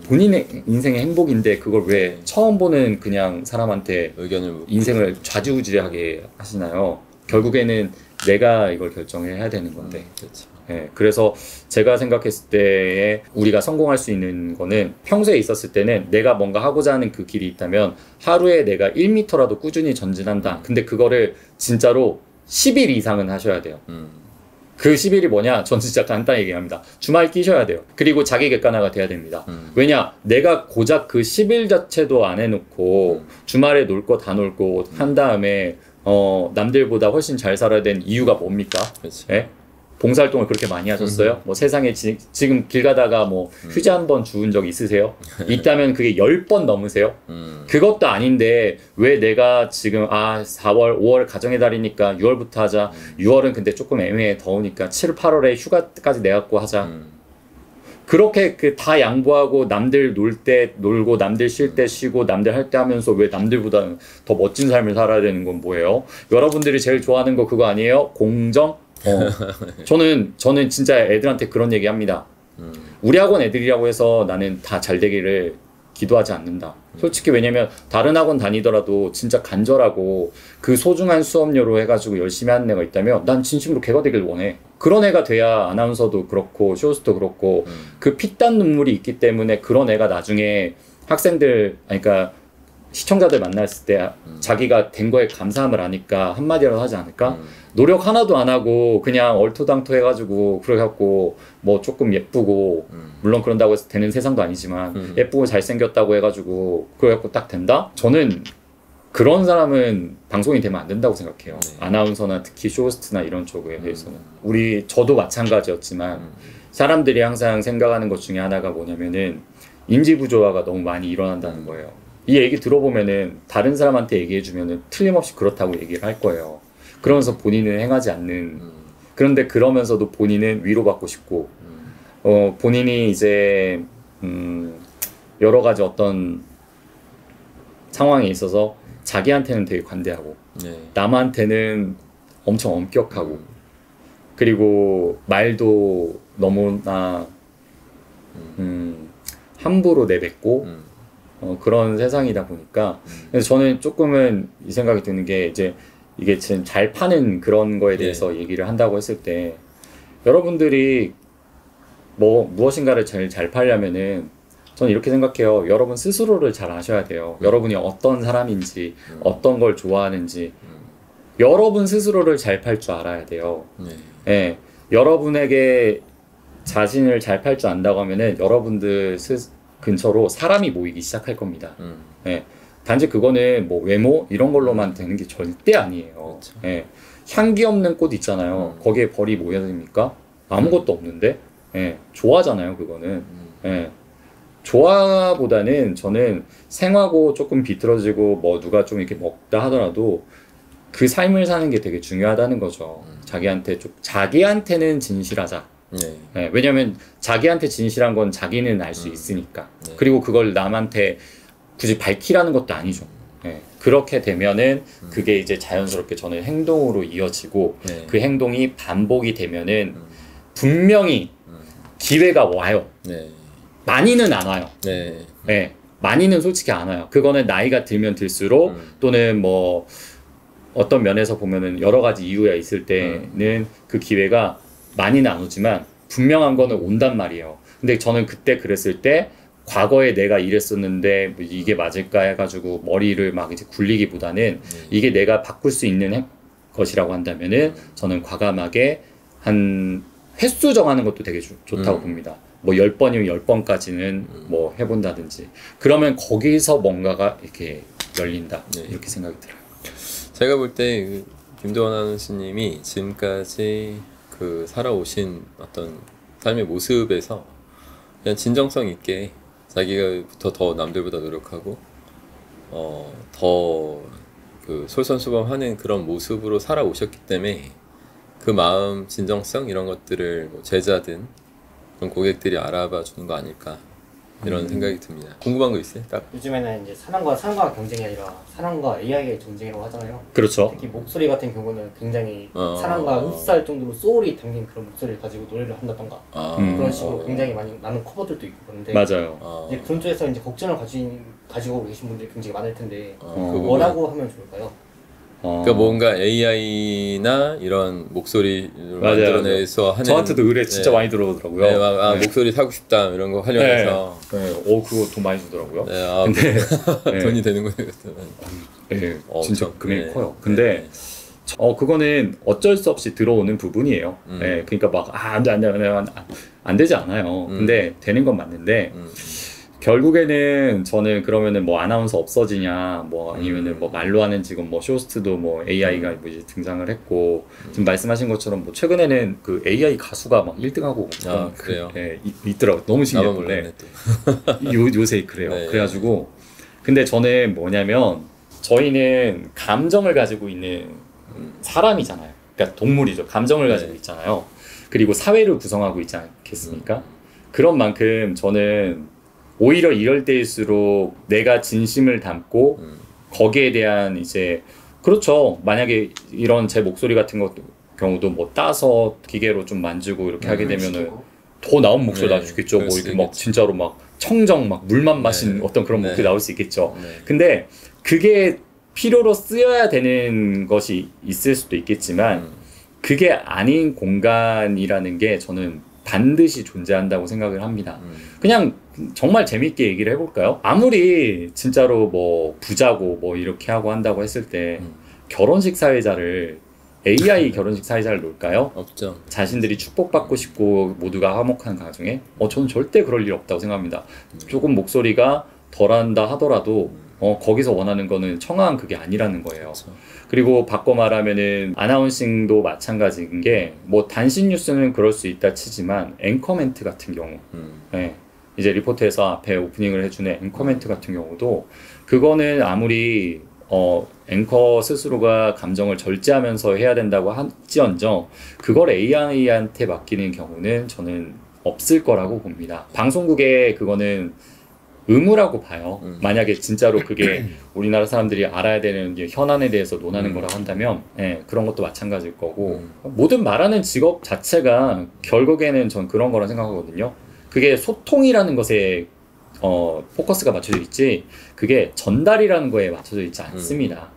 본인의 인생의 행복인데 그걸 왜 처음 보는 그냥 사람한테 의견을 묻고. 인생을 좌지우지하게 하시나요? 결국에는 내가 이걸 결정해야 되는 건데. 그렇죠. 예, 그래서 제가 생각했을 때에 우리가 성공할 수 있는 거는 평소에 있었을 때는 내가 뭔가 하고자 하는 그 길이 있다면 하루에 내가 1m라도 꾸준히 전진한다. 근데 그거를 진짜로 10일 이상은 하셔야 돼요. 그 10일이 뭐냐? 전 진짜 간단히 얘기합니다. 주말 끼셔야 돼요. 그리고 자기 객관화가 돼야 됩니다. 왜냐? 내가 고작 그 10일 자체도 안 해놓고 주말에 놀 거 다 놀고 한 다음에 남들보다 훨씬 잘 살아야 되는 이유가 뭡니까? 그렇죠. 예? 봉사활동을 그렇게 많이 하셨어요? 뭐 세상에 지금 길 가다가 뭐 휴지 한 번 주운 적 있으세요? 있다면 그게 10번 넘으세요? 그것도 아닌데 왜 내가 지금 4월, 5월 가정의 달이니까 6월부터 하자. 6월은 근데 조금 애매해 더우니까 7, 8월에 휴가까지 내갖고 하자. 그렇게 그 다 양보하고 남들 놀 때 놀고 남들 쉴 때 쉬고 남들 할 때 하면서 왜 남들보다 더 멋진 삶을 살아야 되는 건 뭐예요? 여러분들이 제일 좋아하는 거 그거 아니에요? 공정? 저는 진짜 애들한테 그런 얘기 합니다. 우리 학원 애들이라고 해서 나는 다 잘 되기를 기도하지 않는다. 솔직히 왜냐면 다른 학원 다니더라도 진짜 간절하고 그 소중한 수업료로 해가지고 열심히 하는 애가 있다면 난 진심으로 걔가 되길 원해. 그런 애가 돼야 아나운서도 그렇고 쇼호스트도 그렇고 그 피땀 눈물이 있기 때문에 그런 애가 나중에 학생들 그러니까 시청자들 만났을 때 자기가 된 거에 감사함을 아니까 한마디라도 하지 않을까? 노력 하나도 안 하고 그냥 얼토당토 해가지고 그래갖고 뭐 조금 예쁘고 물론 그런다고 해서 되는 세상도 아니지만 예쁘고 잘생겼다고 해가지고 그래갖고 딱 된다? 저는 그런 사람은 방송이 되면 안 된다고 생각해요. 아나운서나 특히 쇼호스트나 이런 쪽에 대해서는 저도 마찬가지였지만 사람들이 항상 생각하는 것 중에 하나가 뭐냐면은 인지 부조화가 너무 많이 일어난다는 거예요. 이 얘기 들어보면은 다른 사람한테 얘기해주면은 틀림없이 그렇다고 얘기를 할 거예요. 그러면서 본인은 행하지 않는. 그런데 그러면서도 본인은 위로받고 싶고, 본인이 이제 여러 가지 어떤 상황에 있어서 자기한테는 되게 관대하고, 남한테는 엄청 엄격하고, 그리고 말도 너무나 함부로 내뱉고. 그런 세상이다 보니까 그래서 저는 조금은 이 생각이 드는 게 이제 이게 지금 잘 파는 그런 거에 대해서 얘기를 한다고 했을 때 여러분들이 뭐 무엇인가를 제일 잘 팔려면은 저는 이렇게 생각해요. 여러분 스스로를 잘 아셔야 돼요. 여러분이 어떤 사람인지 어떤 걸 좋아하는지 여러분 스스로를 잘 팔 줄 알아야 돼요. 예, 여러분에게 자신을 잘 팔 줄 안다고 하면은 여러분들 근처로 사람이 모이기 시작할 겁니다. 예, 단지 그거는 뭐 외모 이런 걸로만 되는 게 절대 아니에요. 그렇죠. 예, 향기 없는 꽃 있잖아요. 거기에 벌이 모여야 됩니까? 아무것도 없는데, 예, 좋아하잖아요. 그거는. 예, 좋아보다는 저는 생하고 조금 비틀어지고 뭐 누가 좀 이렇게 먹다 하더라도 그 삶을 사는 게 되게 중요하다는 거죠. 자기한테는 진실하자. 네, 왜냐면 자기한테 진실한 건 자기는 알 수 있으니까. 그리고 그걸 남한테 굳이 밝히라는 것도 아니죠. 네, 그렇게 되면은 그게 이제 자연스럽게 저는 행동으로 이어지고 그 행동이 반복이 되면은 분명히 기회가 와요. 많이는 안 와요. 네, 많이는 솔직히 안 와요. 그거는 나이가 들면 들수록 또는 뭐 어떤 면에서 보면은 여러 가지 이유가 있을 때는 그 기회가 많이는 안 오지만 분명한 거는 온단 말이에요. 근데 저는 그때 그랬을 때 과거에 내가 이랬었는데 뭐 이게 맞을까 해가지고 머리를 막 이제 굴리기보다는 이게 내가 바꿀 수 있는 것이라고 한다면은 저는 과감하게 한 횟수 정하는 것도 되게 좋다고 봅니다. 뭐 10번이면 10번까지는 뭐 해본다든지 그러면 거기서 뭔가가 이렇게 열린다 이렇게 생각이 들어요. 제가 볼 때 김도원 아나운서님이 지금까지 그 살아오신 어떤 삶의 모습에서 그냥 진정성 있게 자기가부터 더 남들보다 노력하고 더 그 솔선수범하는 그런 모습으로 살아오셨기 때문에 그 마음 진정성 이런 것들을 뭐 제자든 그런 고객들이 알아봐 주는 거 아닐까 이런 생각이 듭니다. 궁금한 거 있어요? 딱. 요즘에는 이제 사람과 경쟁이 아니라 사람과 AI의 전쟁이라고 하잖아요. 그렇죠. 특히 목소리 같은 경우는 굉장히 사람과 어. 흡사할 정도로 소울이 담긴 그런 목소리를 가지고 노래를 한다던가 그런 식으로 굉장히 많은 커버들도 있고 그런데 맞아요. 이제 그런 쪽에서 이제 걱정을 가지고 계신 분들이 굉장히 많을 텐데 그 부분. 뭐라고 하면 좋을까요? 그러니까 뭔가 AI나 이런 목소리를 맞아요. 만들어내서 하는 저한테도 의뢰 진짜 네. 많이 들어오더라고요. 네, 막, 목소리 사고 싶다 이런 거 활용해서 네. 그거 돈 많이 주더라고요. 네, 근데 네. 돈이 되는군요. 네, 진짜 엄청, 금액이 네. 커요. 근데 그거는 어쩔 수 없이 들어오는 부분이에요. 네, 그러니까 막 안 되지 않아요. 근데 되는 건 맞는데 결국에는 저는 그러면은 뭐 아나운서 없어지냐, 뭐 아니면은 뭐 말로 하는 지금 뭐 쇼스트도 뭐 AI가 뭐 이제 등장을 했고 지금 말씀하신 것처럼 뭐 최근에는 그 AI 가수가 막 1등하고 그래요? 있더라고. 너무 나만 신기했는데 몰랐네 또. 요새 그래요. 네. 그래가지고 근데 저는 뭐냐면 저희는 감정을 가지고 있는 사람이잖아요. 그러니까 동물이죠. 감정을 가지고 있잖아요. 그리고 사회를 구성하고 있지 않겠습니까? 그런 만큼 저는 오히려 이럴 때일수록 내가 진심을 담고 거기에 대한 이제 그렇죠. 만약에 이런 제 목소리 같은 경우도 뭐 따서 기계로 좀 만지고 이렇게 하게 되면은 더 나은 목소리 나올 수 있겠죠. 뭐 이렇게 막 진짜로 막 청정 막 물만 마신 어떤 그런 목소리 나올 수 있겠죠. 근데 그게 필요로 쓰여야 되는 것이 있을 수도 있겠지만 그게 아닌 공간이라는 게 저는 반드시 존재한다고 생각을 합니다. 그냥 정말 재밌게 얘기를 해볼까요? 아무리 진짜로 뭐 부자고 뭐 이렇게 하고 한다고 했을 때 결혼식 사회자를 AI 결혼식 사회자를 놓을까요? 없죠. 자신들이 축복받고 싶고 모두가 화목한 가정에 저는 절대 그럴 일 없다고 생각합니다. 조금 목소리가 덜한다 하더라도 거기서 원하는 거는 청아한 그게 아니라는 거예요. 그렇죠. 그리고 바꿔 말하면은 아나운싱도 마찬가지인 게 뭐 단신 뉴스는 그럴 수 있다 치지만 앵커 멘트 같은 경우 네. 이제 리포트에서 앞에 오프닝을 해주는 앵커 멘트 같은 경우도 그거는 아무리 앵커 스스로가 감정을 절제하면서 해야 된다고 할지언정 그걸 AI한테 맡기는 경우는 저는 없을 거라고 봅니다. 방송국에 그거는 의무라고 봐요. 만약에 진짜로 그게 우리나라 사람들이 알아야 되는 현안에 대해서 논하는 거라고 한다면 그런 것도 마찬가지일 거고 모든 말하는 직업 자체가 결국에는 전 그런 거라 생각하거든요. 그게 소통이라는 것에 포커스가 맞춰져 있지 그게 전달이라는 거에 맞춰져 있지 않습니다.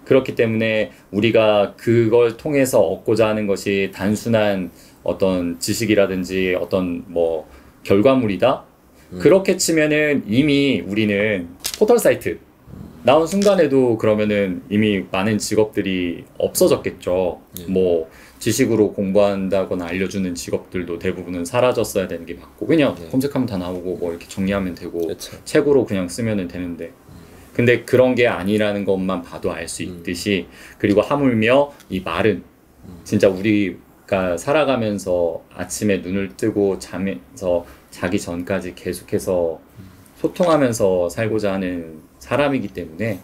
그렇기 때문에 우리가 그걸 통해서 얻고자 하는 것이 단순한 어떤 지식이라든지 어떤 뭐 결과물이다? 그렇게 치면은 이미 우리는 포털 사이트 나온 순간에도 그러면은 이미 많은 직업들이 없어졌겠죠. 뭐 지식으로 공부한다거나 알려주는 직업들도 대부분은 사라졌어야 되는 게 맞고 그냥 검색하면 다 나오고 뭐 이렇게 정리하면 되고 그쵸. 책으로 그냥 쓰면 되는데 근데 그런 게 아니라는 것만 봐도 알 수 있듯이 그리고 하물며 이 말은 진짜 우리가 살아가면서 아침에 눈을 뜨고 잠에서 자기 전까지 계속해서 소통하면서 살고자 하는 사람이기 때문에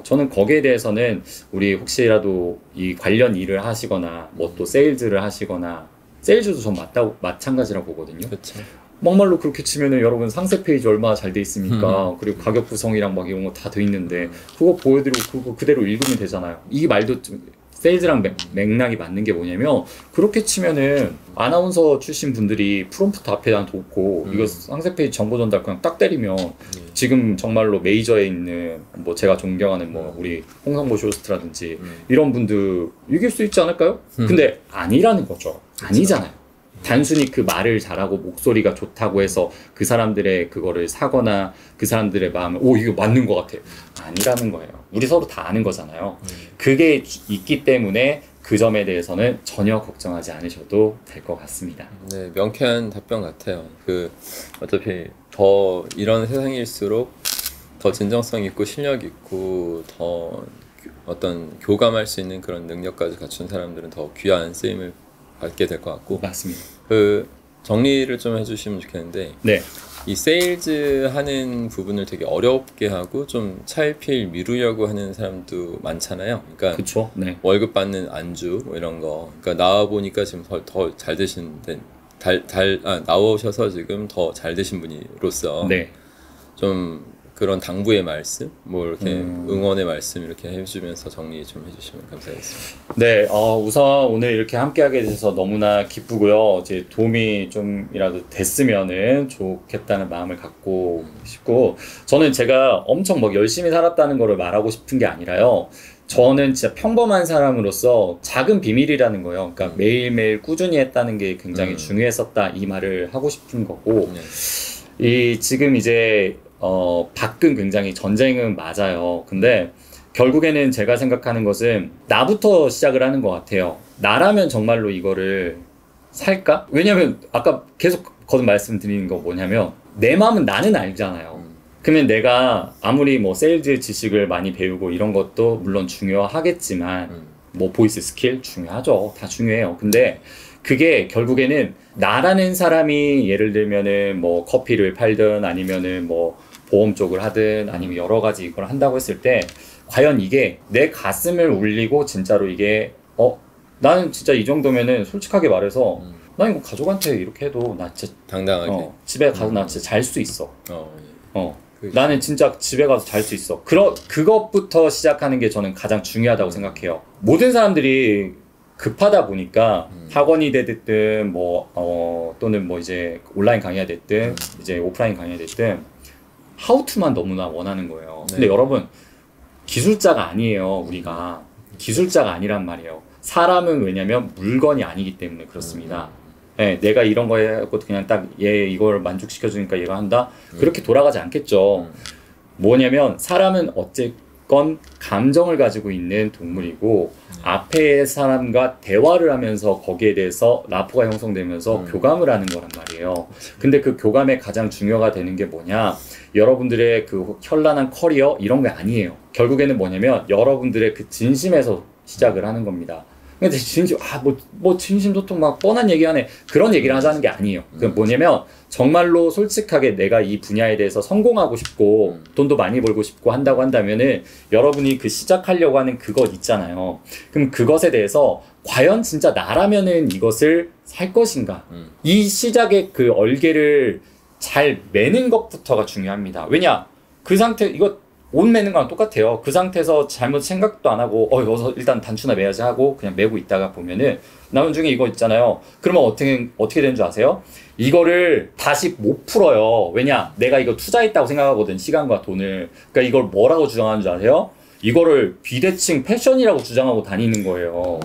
저는 거기에 대해서는 우리 혹시라도 이 관련 일을 하시거나 뭐 또 세일즈를 하시거나 세일즈도 전 마찬가지라고 보거든요. 그렇죠. 막말로 그렇게 치면은 여러분 상세 페이지 얼마나 잘 돼 있습니까? 그리고 가격 구성이랑 막 이런 거 다 돼 있는데 그거 보여드리고 그거 그대로 읽으면 되잖아요. 이 말도 세일즈랑 맥락이 맞는 게 뭐냐면 그렇게 치면은 아나운서 출신 분들이 프롬프트 앞에 놓고 이거 상세 페이지 정보 전달 그냥 딱 때리면 지금 정말로 메이저에 있는 뭐 제가 존경하는 뭐 우리 홍성보 쇼스트라든지 이런 분들 이길 수 있지 않을까요? 근데 아니라는 거죠. 아니잖아요. 단순히 그 말을 잘하고 목소리가 좋다고 해서 그 사람들의 그거를 사거나 그 사람들의 마음을 이거 맞는 것 같아 아니라는 거예요. 우리 서로 다 아는 거잖아요. 그게 있기 때문에 그 점에 대해서는 전혀 걱정하지 않으셔도 될 것 같습니다. 네, 명쾌한 답변 같아요. 어차피 더 이런 세상일수록 더 진정성 있고 실력 있고 더 어떤 교감할 수 있는 그런 능력까지 갖춘 사람들은 더 귀한 쓰임을 받게 될 것 같고 맞습니다. 정리를 좀 해주시면 좋겠는데 네. 이 세일즈 하는 부분을 되게 어렵게 하고 좀 차일피일 미루려고 하는 사람도 많잖아요. 그러니까 그쵸? 네. 월급 받는 안주 뭐 이런 거. 그러니까 나와 보니까 지금 더 잘 되시는 나오셔서 지금 더 잘 되신 분으로서 네. 좀 그런 당부의 말씀, 뭐 이렇게 응원의 말씀 이렇게 해주면서 정리 좀 해주시면 감사하겠습니다. 네, 우선 오늘 이렇게 함께하게 돼서 너무나 기쁘고요. 이제 도움이 좀이라도 됐으면은 좋겠다는 마음을 갖고 싶고, 저는 제가 엄청 막 열심히 살았다는 거를 말하고 싶은 게 아니라요. 저는 진짜 평범한 사람으로서 작은 비밀이라는 거예요. 그러니까 매일매일 꾸준히 했다는 게 굉장히 중요했었다, 이 말을 하고 싶은 거고, 지금 이제 밖은 굉장히 전쟁은 맞아요. 근데 결국에는 제가 생각하는 것은 나부터 시작을 하는 것 같아요. 나라면 정말로 이거를 살까? 왜냐면 아까 계속 거듭 말씀드리는 거 뭐냐면 내 마음은 나는 알잖아요. 그러면 내가 아무리 뭐 세일즈 지식을 많이 배우고 이런 것도 물론 중요하겠지만 뭐 보이스 스킬 중요하죠. 다 중요해요. 근데 그게 결국에는 나라는 사람이 예를 들면은 뭐 커피를 팔든 아니면은 뭐 보험 쪽을 하든 아니면 여러 가지 이걸 한다고 했을 때 과연 이게 내 가슴을 울리고 진짜로 이게 나는 진짜 이 정도면은 솔직하게 말해서 나 이거 가족한테 이렇게 해도 나 진짜 당당하게 집에 가서 나 진짜 잘 수 있어. 그렇죠. 나는 진짜 집에 가서 잘 수 있어. 그것부터 시작하는 게 저는 가장 중요하다고 생각해요. 모든 사람들이 급하다 보니까 학원이 됐든 뭐 또는 뭐 이제 온라인 강의가 됐든 이제 오프라인 강의가 됐든 하우투만 너무나 원하는 거예요. 근데 여러분 기술자가 아니에요. 우리가 기술자가 아니란 말이에요. 사람은 왜냐면 물건이 아니기 때문에 그렇습니다. 네, 내가 이런 거에 하고 그냥 딱 얘 이걸 만족시켜 주니까 얘가 한다. 그렇게 돌아가지 않겠죠. 뭐냐면 사람은 어쨌건 감정을 가지고 있는 동물이고 앞에 사람과 대화를 하면서 거기에 대해서 라포가 형성되면서 교감을 하는 거란 말이에요. 근데 그 교감에 가장 중요가 되는 게 뭐냐? 여러분들의 그 현란한 커리어 이런 게 아니에요. 결국에는 뭐냐면 여러분들의 그 진심에서 시작을 하는 겁니다. 근데 진심 뭐 진심 소통 막 뻔한 얘기하네 그런 얘기를 하자는 게 아니에요. 그 뭐냐면 정말로 솔직하게 내가 이 분야에 대해서 성공하고 싶고 돈도 많이 벌고 싶고 한다고 한다면은 여러분이 그 시작하려고 하는 그것 있잖아요. 그럼 그것에 대해서 과연 진짜 나라면은 이것을 살 것인가? 이 시작의 그 얼개를 잘 매는 것부터가 중요합니다. 왜냐? 그 상태 이거 옷 매는 거랑 똑같아요. 그 상태에서 잘못 생각도 안 하고 여기서 일단 단추나 매야지 하고 그냥 매고 있다가 보면은 남은 중에 이거 있잖아요. 그러면 어떻게 되는 줄 아세요? 이거를 다시 못 풀어요. 왜냐? 내가 이거 투자했다고 생각하거든. 시간과 돈을. 그러니까 이걸 뭐라고 주장하는 줄 아세요? 이거를 비대칭 패션이라고 주장하고 다니는 거예요.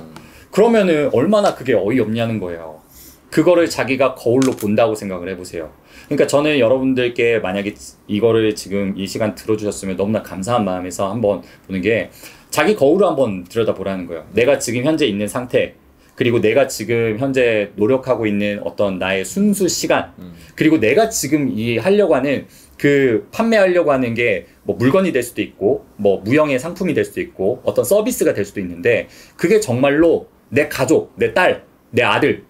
그러면은 얼마나 그게 어이없냐는 거예요. 그거를 자기가 거울로 본다고 생각을 해보세요. 그러니까 저는 여러분들께 만약에 이거를 지금 이 시간 들어주셨으면 너무나 감사한 마음에서 한번 보는 게 자기 거울을 한번 들여다보라는 거예요. 내가 지금 현재 있는 상태, 그리고 내가 지금 현재 노력하고 있는 어떤 나의 순수 시간, 그리고 내가 지금 하려고 하는 그 판매하려고 하는 게 뭐 물건이 될 수도 있고 뭐 무형의 상품이 될 수도 있고 어떤 서비스가 될 수도 있는데 그게 정말로 내 가족, 내 딸, 내 아들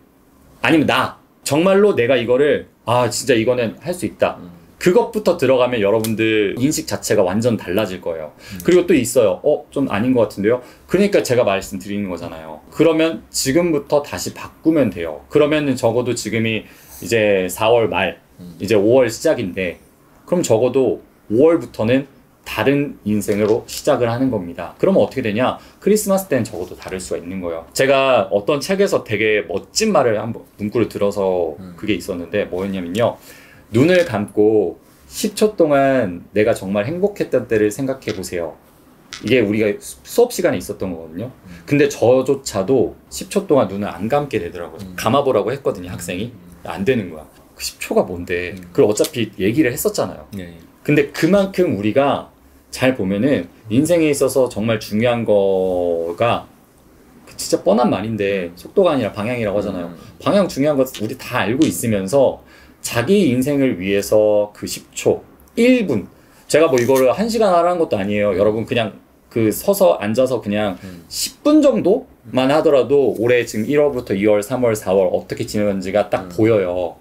아니면 나 정말로 내가 이거를 진짜 이거는 할 수 있다. 그것부터 들어가면 여러분들 인식 자체가 완전 달라질 거예요. 그리고 또 있어요. 좀 아닌 것 같은데요? 그러니까 제가 말씀드리는 거잖아요. 그러면 지금부터 다시 바꾸면 돼요. 그러면은 적어도 지금이 이제 4월 말, 이제 5월 시작인데 그럼 적어도 5월부터는 다른 인생으로 시작을 하는 겁니다. 그러면 어떻게 되냐? 크리스마스 때는 적어도 다를 수가 있는 거예요. 제가 어떤 책에서 되게 멋진 말을 한번 문구를 들어서 그게 있었는데 뭐였냐면요. 눈을 감고 10초 동안 내가 정말 행복했던 때를 생각해 보세요. 이게 우리가 수업 시간에 있었던 거거든요. 근데 저조차도 10초 동안 눈을 안 감게 되더라고요. 감아보라고 했거든요, 학생이. 안 되는 거야. 그 10초가 뭔데? 그걸 어차피 얘기를 했었잖아요. 근데 그만큼 우리가 잘 보면은 인생에 있어서 정말 중요한 거가 진짜 뻔한 말인데 속도가 아니라 방향이라고 하잖아요. 방향 중요한 거 우리 다 알고 있으면서 자기 인생을 위해서 그 10초, 1분 제가 뭐 이거를 1시간 하라는 것도 아니에요. 여러분 그냥 그 서서 앉아서 그냥 10분 정도만 하더라도 올해 지금 1월부터 2월, 3월, 4월 어떻게 지내는지가 딱 보여요.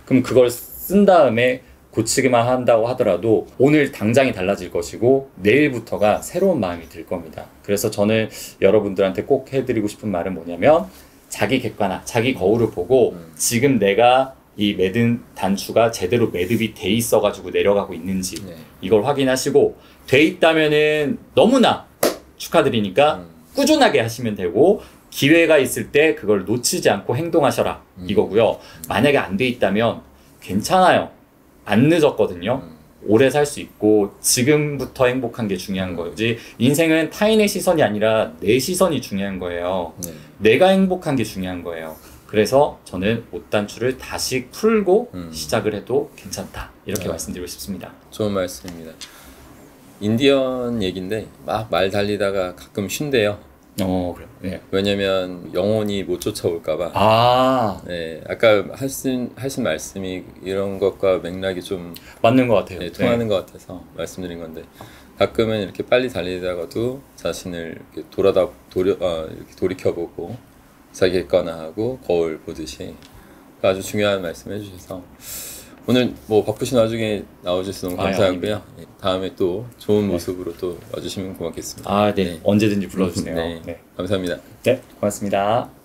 그럼 그걸 쓴 다음에 고치기만 한다고 하더라도 오늘 당장이 달라질 것이고 내일부터가 새로운 마음이 들 겁니다. 그래서 저는 여러분들한테 꼭 해드리고 싶은 말은 뭐냐면 자기 객관화, 자기 거울을 보고 지금 내가 이 매듭 단추가 제대로 매듭이 돼 있어가지고 내려가고 있는지 네. 이걸 확인하시고 돼 있다면은 너무나 축하드리니까 꾸준하게 하시면 되고 기회가 있을 때 그걸 놓치지 않고 행동하셔라 이거고요. 만약에 안 돼 있다면 괜찮아요. 안 늦었거든요. 오래 살 수 있고 지금부터 행복한 게 중요한 거지. 인생은 타인의 시선이 아니라 내 시선이 중요한 거예요. 네. 내가 행복한 게 중요한 거예요. 그래서 저는 옷단추를 다시 풀고 시작을 해도 괜찮다. 이렇게 말씀드리고 싶습니다. 좋은 말씀입니다. 인디언 얘긴데 막 말 달리다가 가끔 쉰대요. 그래요. 네. 왜냐면 영혼이 못 쫓아올까봐. 아, 네, 아까 하신 말씀이 이런 것과 맥락이 좀 맞는 것 같아요. 네, 통하는 것 같아서 말씀드린 건데 가끔은 이렇게 빨리 달리다가도 자신을 이렇게 이렇게 돌이켜보고 자기 객관화하고 거울 보듯이 아주 중요한 말씀 해주셔서 오늘 뭐 바쁘신 와중에 나와주셔서 너무 감사하고요. 네, 다음에 또 좋은 모습으로 또 와주시면 고맙겠습니다. 네. 언제든지 불러주세요. 네, 네. 감사합니다. 네, 고맙습니다.